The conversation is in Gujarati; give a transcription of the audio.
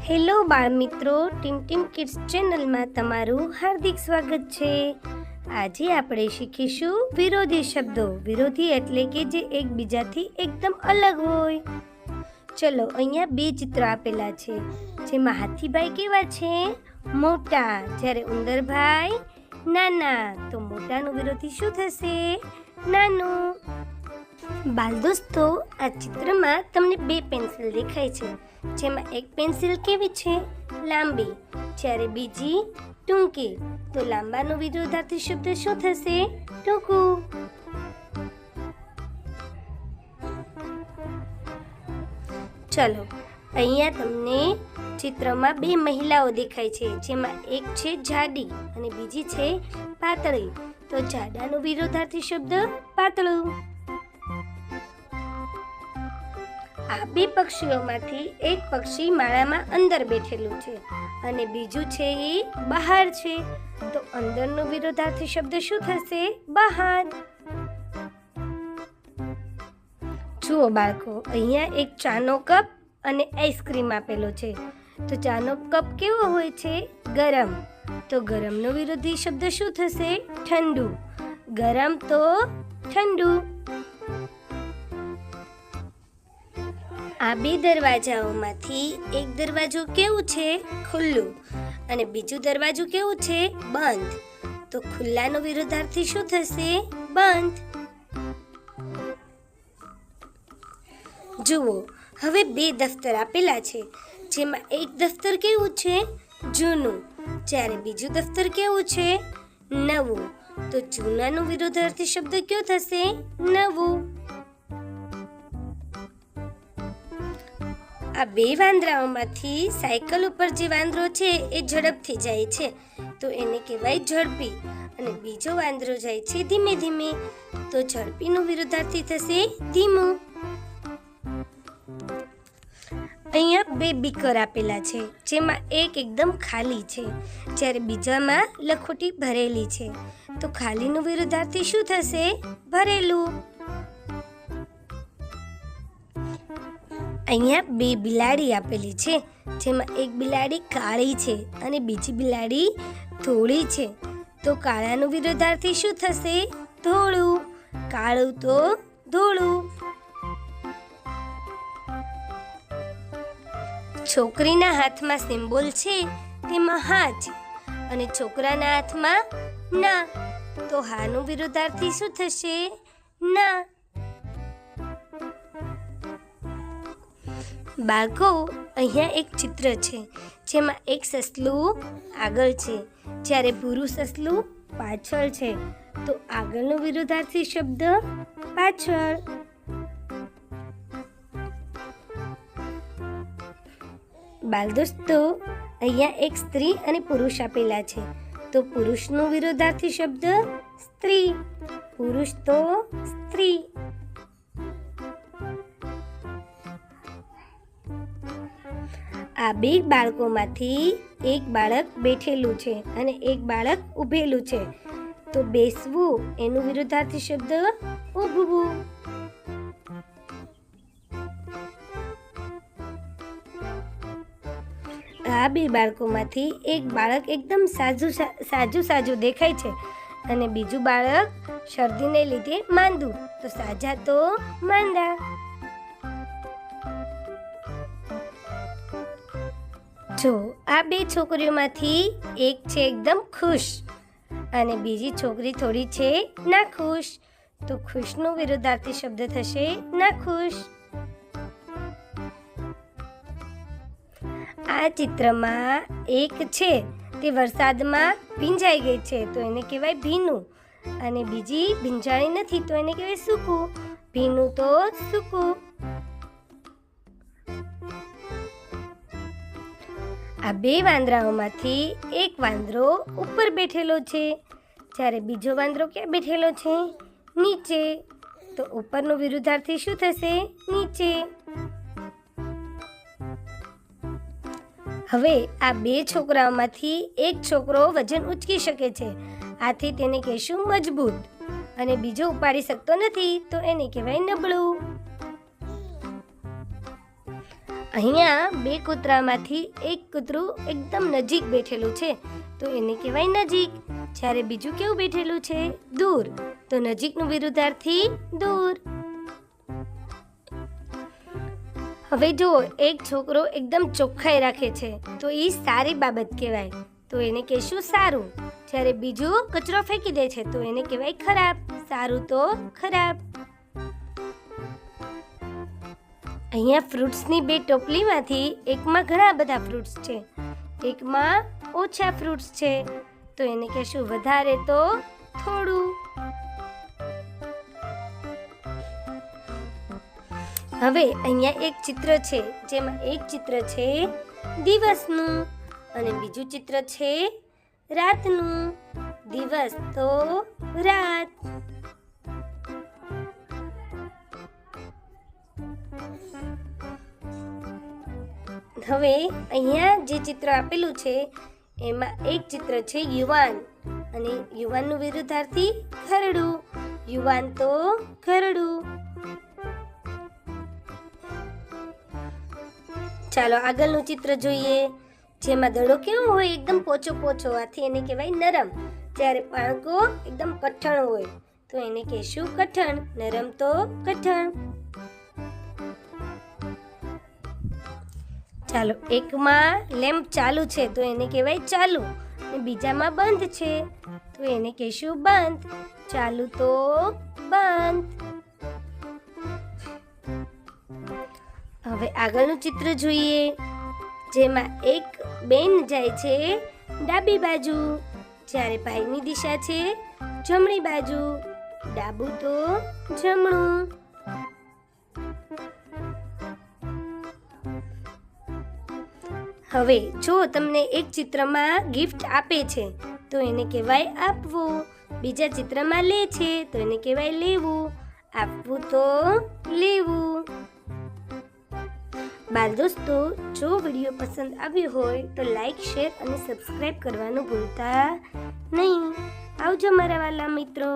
હેલો બાળ મિત્રો, ટીમ ટીમ કિડ્સ ચેનલમાં તમારું હાર્દિક સ્વાગત છે. આજે આપણે શીખીશું વિરોધી શબ્દો. વિરોધી એટલે કે જે એકબીજાથી એકદમ અલગ હોય. ચલો, અહીંયા બે ચિત્ર આપેલા છે, જેમાં હાથીભાઈ કેવા છે? મોટા. જ્યારે ઉંદરભાઈ નાના. તો મોટાનું વિરોધી શું થશે? નાનું. બાલ દોસ્તો, આ ચિત્રમાં તમને બે પેન્સિલ દેખાય છે, જેમાં એક પેન્સિલ કેવી છે? લાંબી. જ્યારે બીજી ટૂંકી. તો લાંબાનો વિરોધાર્થી શબ્દ શું થશે? ટૂંકું. ચલો, અહીંયા તમને ચિત્રમાં બે મહિલાઓ દેખાય છે, જેમાં એક છે જાડી અને બીજી છે પાતળી. તો જાડાનો વિરોધાર્થી શબ્દ પાતળું. આ બે પક્ષીઓમાંથી એક પક્ષી માળામાં અંદર બેઠેલું છે અને બીજું છે એ બહાર છે. તો અંદરનો વિરોધાર્થી શબ્દ શું થશે? બહાર. જુઓ બાળકો, અહીંયા એક ચાનો કપ અને આઈસ્ક્રીમ આપેલો છે. તો ચાનો કપ કેવો હોય છે? ગરમ. તો ગરમનો વિરોધી શબ્દ શું થશે? ઠંડુ. ગરમ તો ઠંડુ. આ બે દરવાજાઓમાંથી એક દરવાજો કેવું છે? ખુલ્લું. અને બીજું દરવાજો કેવું છે? બંધ. તો ખુલ્લાનો વિરોધાર્થી શું થશે? બંધ. જુઓ, હવે બે દફતર આપેલા છે, જેમાં એક દફતર કેવું છે? જૂનું. જ્યારે બીજું દફતર કેવું છે? નવું. તો જૂનાનો વિરોધાર્થી શબ્દ કયો થશે? નવું. આ બે વાંદરાઓમાંથી સાયકલ ઉપર જે વાંદરો છે એ ઝડપથી જાય છે, તો એને કહેવાય ઝડપી. અને બીજો વાંદરો જાય છે ધીમે ધીમે. તો ઝડપીનું વિરોધાર્થી થશે ધીમું. અહીંયા બે બીકર આપેલા છે, જેમાં એક એકદમ ખાલી છે, જ્યારે બીજામાં લખોટી ભરેલી છે. તો ખાલીનું વિરોધાર્થી શું થશે? ભરેલું. અહીંયા બે બિલાડી આપેલી છે, જેમાં એક બિલાડી કાળી છે અને બીજી બિલાડી ધોળી છે. તો કાળાનું વિરોધાર્થી શું થશે? ધોળું. કાળું તો ધોળું. છોકરીના હાથમાં સિમ્બોલ છે, તેમાં હા છે, અને છોકરાના હાથમાં ના. તો હાનું વિરોધાર્થી શું થશે? ના. બાળકો, અહીંયા એક ચિત્ર છે, જેમાં એક સસલું આગળ છે, જ્યારે ભૂરું સસલું પાછળ છે. તો આગળનો વિરોધાર્થી શબ્દ પાછળ. બાળ દોસ્તો, અહીંયા એક સ્ત્રી અને પુરુષ આપેલા છે. તો પુરુષનો વિરોધાર્થી શબ્દ સ્ત્રી. પુરુષ તો સ્ત્રી. આ બે બાળકોમાંથી એક બાળક બેઠેલું છે અને એક બાળક ઊભેલું છે. તો બેસવું એનું વિરોધાર્થી શબ્દ ઊભવું. આ બે બાળકોમાંથી એક બાળક એકદમ સાજું દેખાય છે અને બીજું બાળક શરદીને લીધે માંદું. તો સાજા તો માંદા. જો, આ બે છોકરીઓમાંથી એક છે એકદમ ખુશ અને બીજી છોકરી થોડી છે નાખુશ. તો ખુશનો વિરોધાર્થી શબ્દ થશે નાખુશ. આ ચિત્રમાં એક છે તે વરસાદમાં ભીંજાઈ ગઈ છે, તો એને કહેવાય ભીનું. અને બીજી ભીંજાણી નથી, તો એને કહેવાય સૂકું. ભીનું તો સૂકું. આ બે વાંદરાઓમાંથી એક વાંદરો ઉપર બેઠેલો છે, જ્યારે બીજો વાંદરો ક્યાં બેઠેલો છે? નીચે. તો ઉપરનો વિરુદ્ધાર્થી શું થશે? નીચે. હવે આ બે છોકરાઓમાંથી એક છોકરો વજન ઉચકી શકે છે, આથી તેને કહેશું મજબૂત. અને બીજો ઉપાડી શકતો નથી, તો એને કહેવાય નબળું. અહીંયા બે કૂતરામાંથી એક કૂતરું એકદમ નજીક બેઠેલું છે તો એને કહેવાય નજીક. જ્યારે બીજું કેવું બેઠેલું છે? દૂર. તો નજીકનું વિરુદ્ધાર્થી દૂર. હવે જો એક છોકરો એકદમ ચોખ્ખાઈ રાખે છે તો એ સારી બાબત કહેવાય, તો એને કહેશું સારું. જ્યારે બીજું કચરો ફેંકી દે છે તો એને કહેવાય ખરાબ. સારું તો ખરાબ. અહીંયા ફ્રૂટ્સની બે ટોપલીમાંથી એકમાં ઘણા બધા ફ્રૂટ્સ છે, એકમાં ઓછા ફ્રૂટ્સ છે, તો એને કહેશું વધારે તો થોડું. હવે અહીંયા એક ચિત્ર છે, જેમાં એક ચિત્ર છે દિવસનું અને બીજું ચિત્ર છે રાતનું. દિવસ તો રાત. હવે અહીંયા જે ચિત્ર આપેલું છે એમાં એક ચિત્ર છે યુવાન અને યુવાનનું વિરુદ્ધાર્થી ઘરડું. યુવાન તો ઘરડું. ચાલો આગળનું ચિત્ર જોઈએ, જેમાં દડો કેવો હોય? એકદમ પોચો પોચો, આથી એને કહેવાય નરમ. જ્યારે પાણકો એકદમ કઠણ હોય તો એને કહેશું કઠણ. નરમ તો કઠણ. ચાલો એકમાં લેમ્પ ચાલુ છે તો એને કહેવાય ચાલુ અને બીજામાં બંધ છે તો એને કહેશું બંધ. ચાલુ તો બંધ. હવે આગળનું ચિત્ર જોઈએ, જેમાં એક બેન જાય છે ડાબી બાજુ, જ્યારે ભાઈની દિશા છે જમણી બાજુ. ડાબું તો જમણું. હવે જો તમને એક ચિત્રમાં ગિફ્ટ આપે છે તો એને કહેવાય આપવું. બીજા ચિત્રમાં લે છે તો એને કહેવાય લેવું. આપવું તો લેવું. બાળ દોસ્તો, જો વિડીયો પસંદ આવ્યો હોય તો લાઈક, શેર અને સબસ્ક્રાઈબ કરવાનું ભૂલતા નહીં. આવજો મારા વાલા મિત્રો.